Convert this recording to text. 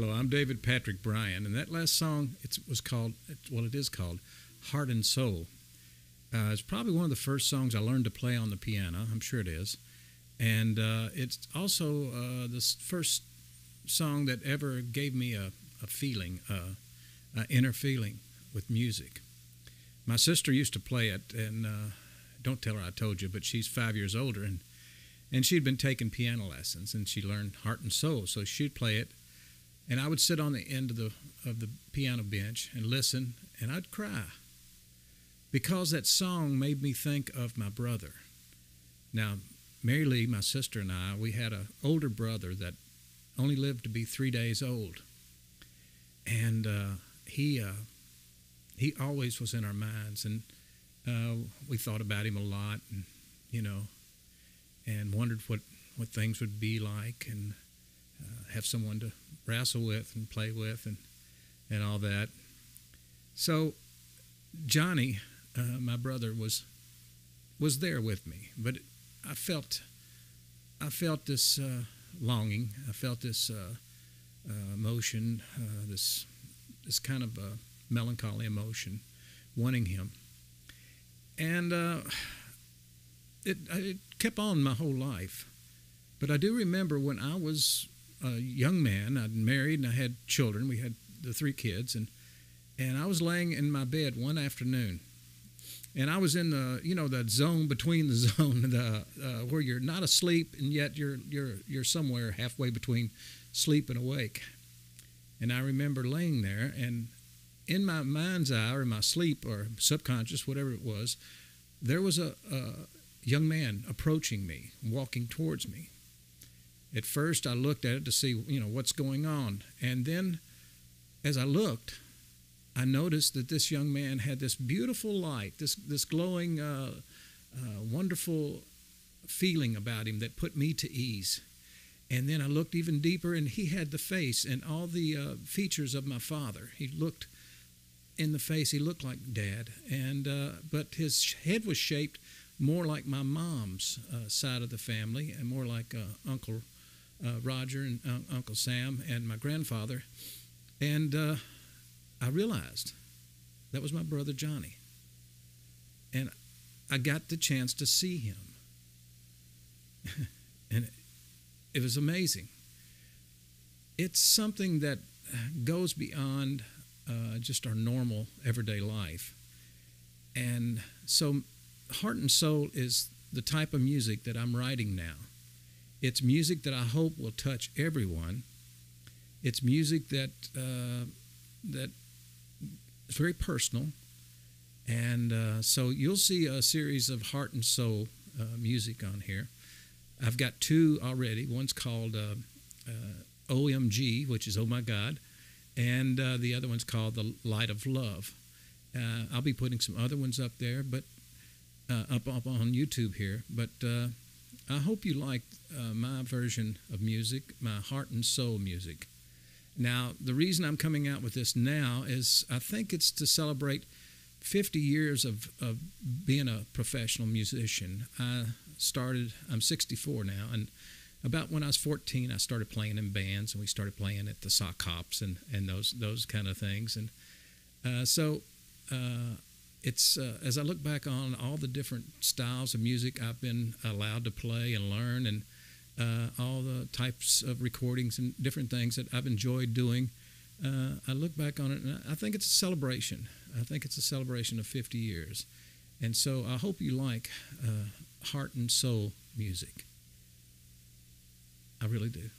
Hello, I'm David Patrick Bryan, and that last song it is called Heart and Soul. It's probably one of the first songs I learned to play on the piano. I'm sure it is, and it's also the first song that ever gave me a feeling, an inner feeling with music. My sister used to play it, and don't tell her I told you, but she's 5 years older, and she'd been taking piano lessons, and she learned Heart and Soul, so she'd play it. And I would sit on the end of the piano bench and listen, and I'd cry because that song made me think of my brother. Now, Mary Lee, my sister, and I, we had an older brother that only lived to be 3 days old, and he always was in our minds, and we thought about him a lot, and and wondered what things would be like, and have someone to wrestle with and play with and all that. So Johnny, my brother, was there with me, but I felt this longing. I felt this emotion, this kind of melancholy emotion, wanting him, and it kept on my whole life. But I do remember when I was a young man, I'd married and I had children. We had the 3 kids, and I was laying in my bed one afternoon, and I was in that zone between the zone, where you're not asleep and yet you're somewhere halfway between sleep and awake. And I remember laying there, and in my mind's eye, or in my sleep, or subconscious, whatever it was, there was a young man approaching me, walking towards me. At first, I looked at it to see, what's going on. And then, as I looked, I noticed that this young man had this beautiful light, this glowing, wonderful feeling about him that put me to ease. And then I looked even deeper, and he had the face and all the features of my father. He looked in the face, he looked like Dad, and but his head was shaped more like my mom's side of the family, and more like Uncle Roger and Uncle Sam and my grandfather. And I realized that was my brother Johnny. And I got the chance to see him. And it was amazing. It's something that goes beyond just our normal everyday life. And so Heart and Soul is the type of music that I'm writing now. It's music that I hope will touch everyone. It's music that is very personal. And so you'll see a series of Heart and Soul music on here. I've got 2 already. One's called OMG, which is Oh My God, and the other one's called The Light of Love. I'll be putting some other ones up there, but up on YouTube here. But I hope you like my version of music, my Heart and Soul music. Now, the reason I'm coming out with this now is I think it's to celebrate 50 years of being a professional musician. I'm 64 now, and about when I was 14, I started playing in bands, and we started playing at the sock hops and those kind of things. And so it's as I look back on all the different styles of music I've been allowed to play and learn, and all the types of recordings and different things that I've enjoyed doing, I look back on it, and I think it's a celebration. I think it's a celebration of 50 years. And so I hope you like Heart and Soul music. I really do.